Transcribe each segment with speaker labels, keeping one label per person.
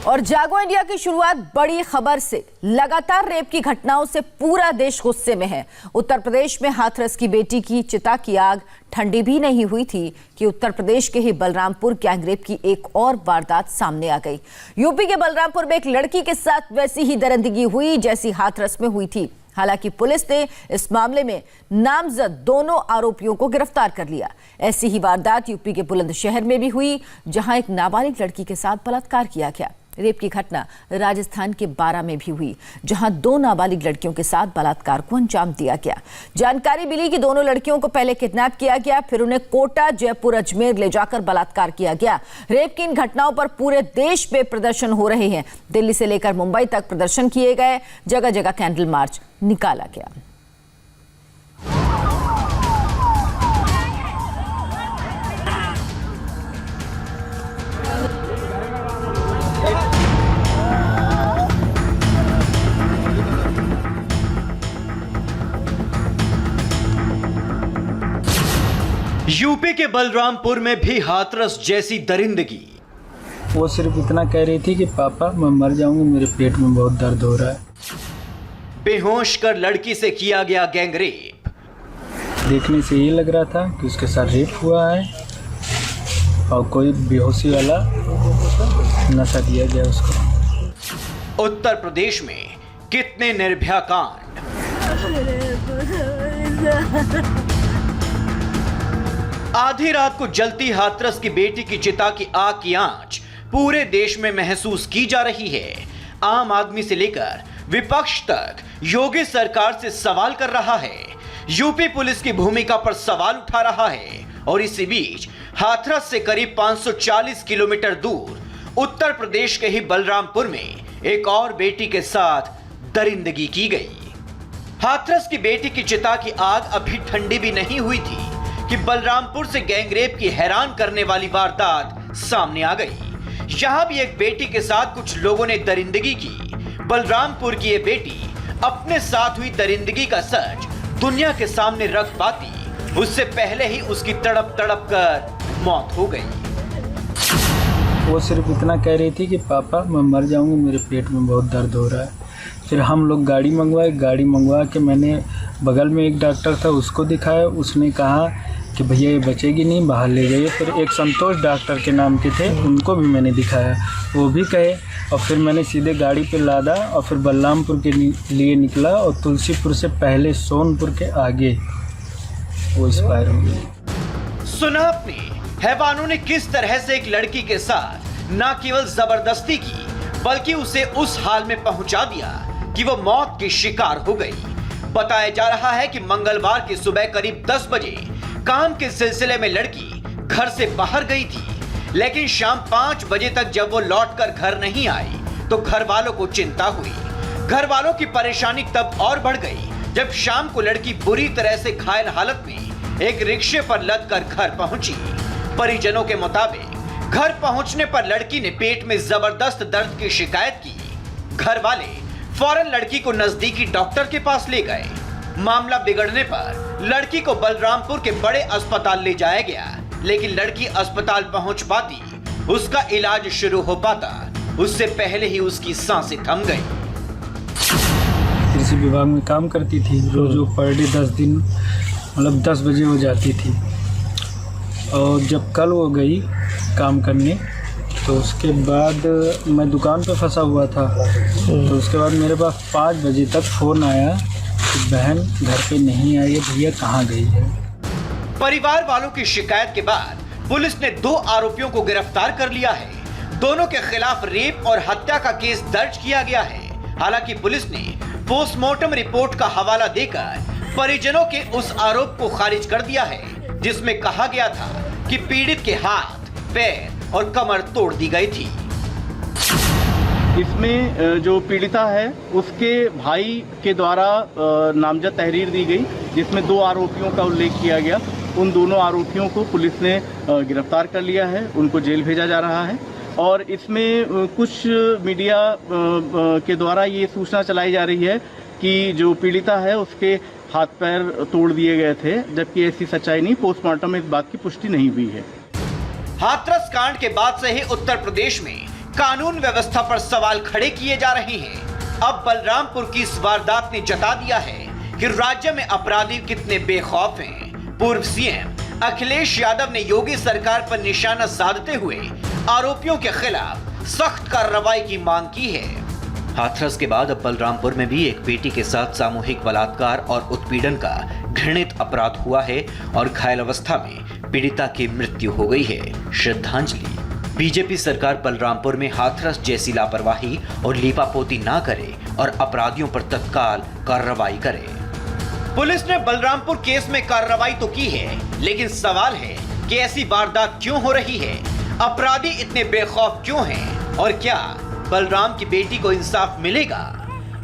Speaker 1: और जागो इंडिया की शुरुआत बड़ी खबर से। लगातार रेप की घटनाओं से पूरा देश गुस्से में है। उत्तर प्रदेश में हाथरस की बेटी की चिता की आग ठंडी भी नहीं हुई थी कि उत्तर प्रदेश के ही बलरामपुर गैंगरेप की एक और वारदात सामने आ गई। यूपी के बलरामपुर में एक लड़की के साथ वैसी ही दरिंदगी हुई जैसी हाथरस में हुई थी। हालांकि पुलिस ने इस मामले में नामजद दोनों आरोपियों को गिरफ्तार कर लिया। ऐसी ही वारदात यूपी के बुलंदशहर में भी हुई, जहां एक नाबालिग लड़की के साथ बलात्कार किया गया। रेप की घटना राजस्थान के बारां में भी हुई, जहां 2 नाबालिग लड़कियों के साथ बलात्कार को अंजाम दिया गया। जानकारी मिली कि दोनों लड़कियों को पहले किडनैप किया गया, फिर उन्हें कोटा, जयपुर, अजमेर ले जाकर बलात्कार किया गया। रेप की इन घटनाओं पर पूरे देश में प्रदर्शन हो रहे हैं। दिल्ली से लेकर मुंबई तक प्रदर्शन किए गए, जगह जगह कैंडल मार्च निकाला गया।
Speaker 2: यूपी के बलरामपुर में भी हाथरस जैसी दरिंदगी।
Speaker 3: वो सिर्फ इतना कह रही थी कि पापा मैं मर जाऊंगी, मेरे पेट में बहुत दर्द हो रहा है।
Speaker 2: बेहोश कर लड़की से किया गया गैंगरेप।
Speaker 3: देखने से ये लग रहा था कि उसके साथ रेप हुआ है और कोई बेहोशी वाला नशा दिया गया उसको।
Speaker 2: उत्तर प्रदेश में कितने निर्भया कांड। आधी रात को जलती हाथरस की बेटी की चिता की आग की आंच पूरे देश में महसूस की जा रही है। आम आदमी से लेकर विपक्ष तक योगी सरकार से सवाल कर रहा है। यूपी पुलिस की भूमिका पर सवाल उठा रहा है। और इसी बीच हाथरस से करीब 540 किलोमीटर दूर उत्तर प्रदेश के ही बलरामपुर में एक और बेटी के साथ दरिंदगी की गई। हाथरस की बेटी की चिता की आग अभी ठंडी भी नहीं हुई थी कि बलरामपुर से गैंगरेप की हैरान करने वाली वारदात सामने आ गई। यहां भी एक बेटी के साथ कुछ लोगों ने दरिंदगी की। बलरामपुर की ये बेटी अपने साथ हुई दरिंदगी का सच दुनिया के सामने रख पाती, उससे पहले ही उसकी तड़प तड़प कर मौत हो गई।
Speaker 3: वो सिर्फ इतना कह रही थी कि पापा मैं मर जाऊंगी, मेरे पेट में बहुत दर्द हो रहा है। फिर हम लोग गाड़ी मंगवा के मैंने बगल में एक डॉक्टर था उसको दिखाया। उसने कहा कि भैया ये बचेगी नहीं, बाहर ले जाइए। फिर एक संतोष डॉक्टर के नाम के थे, उनको भी मैंने दिखाया, वो भी कहे। और फिर मैंने सीधे गाड़ी पे लादा और फिर बलरामपुर के लिए निकला और तुलसीपुर से पहले सोनपुर के आगे वो एक्सपायर हो गई।
Speaker 2: सुना आपने, हैवानों ने किस तरह से एक लड़की के साथ न केवल जबरदस्ती की बल्कि उसे उस हाल में पहुंचा दिया कि वो मौत की शिकार हो गई। बताया जा रहा है कि मंगलवार की सुबह करीब 10 बजे काम के सिलसिले में लड़की घर से बाहर गई थी, लेकिन शाम 5 बजे तक जब वो लौटकर घर नहीं आई तो घर वालों को चिंता हुई। घर वालों की परेशानी तब और बढ़ गई जब शाम को लड़की बुरी तरह से घायल हालत में एक रिक्शे पर लदकर घर पहुंची। परिजनों के मुताबिक घर पहुंचने पर लड़की ने पेट में जबरदस्त दर्द की शिकायत की। घर वाले फौरन लड़की को नजदीकी डॉक्टर के पास ले गए। मामला बिगड़ने पर लड़की को बलरामपुर के बड़े अस्पताल ले जाया गया, लेकिन लड़की अस्पताल पहुंच पाती, उसका इलाज शुरू हो पाता, उससे पहले ही उसकी सांसें थम गई।
Speaker 3: कृषि विभाग में काम करती थी। रोज पर डे 10 दिन मतलब 10 बजे हो जाती थी। और जब कल वो गई काम करने तो उसके बाद मैं दुकान पे फंसा हुआ था। तो उसके बाद मेरे पास 5 बजे तक फ़ोन आया कि बहन घर पे नहीं आई है, भैया कहाँ गई है।
Speaker 2: परिवार वालों की शिकायत के बाद पुलिस ने 2 आरोपियों को गिरफ्तार कर लिया है। दोनों के खिलाफ रेप और हत्या का केस दर्ज किया गया है। हालांकि पुलिस ने पोस्टमार्टम रिपोर्ट का हवाला देकर परिजनों के उस आरोप को खारिज कर दिया है, जिसमें कहा गया था कि पीड़ित के हाथ, पैर और कमर तोड़ दी गई थी।
Speaker 4: इसमें जो पीड़िता है उसके भाई के द्वारा नामजद तहरीर दी गई, जिसमें 2 आरोपियों का उल्लेख किया गया। उन दोनों आरोपियों को पुलिस ने गिरफ्तार कर लिया है, उनको जेल भेजा जा रहा है। और इसमें कुछ मीडिया के द्वारा ये सूचना चलाई जा रही है कि जो पीड़िता है उसके हाथ पैर तोड़ दिए गए थे, जबकि ऐसी सच्चाई नहीं। पोस्टमार्टम में इस बात की पुष्टि नहीं हुई है।
Speaker 2: हाथरस कांड के बाद से ही उत्तर प्रदेश में कानून व्यवस्था पर सवाल खड़े किए जा रहे हैं। अब बलरामपुर की इस वारदात ने जता दिया है कि राज्य में अपराधी कितने बेखौफ हैं। पूर्व सीएम अखिलेश यादव ने योगी सरकार पर निशाना साधते हुए आरोपियों के खिलाफ सख्त कार्रवाई की मांग की है। हाथरस के बाद अब बलरामपुर में भी एक बेटी के साथ सामूहिक बलात्कार और उत्पीड़न का घृणित अपराध हुआ है और घायल अवस्था में पीड़िता की मृत्यु हो गई है। श्रद्धांजलि। बीजेपी सरकार बलरामपुर में हाथरस जैसी लापरवाही और लीपापोती ना करे और अपराधियों पर तत्काल कार्रवाई करे। पुलिस ने बलरामपुर केस में कार्रवाई तो की है, लेकिन सवाल है कि ऐसी वारदात क्यों हो रही है, अपराधी इतने बेखौफ क्यों हैं और क्या बलराम की बेटी को इंसाफ मिलेगा?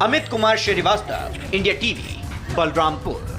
Speaker 2: Amit Kumar Srivastava, India TV, Balrampur.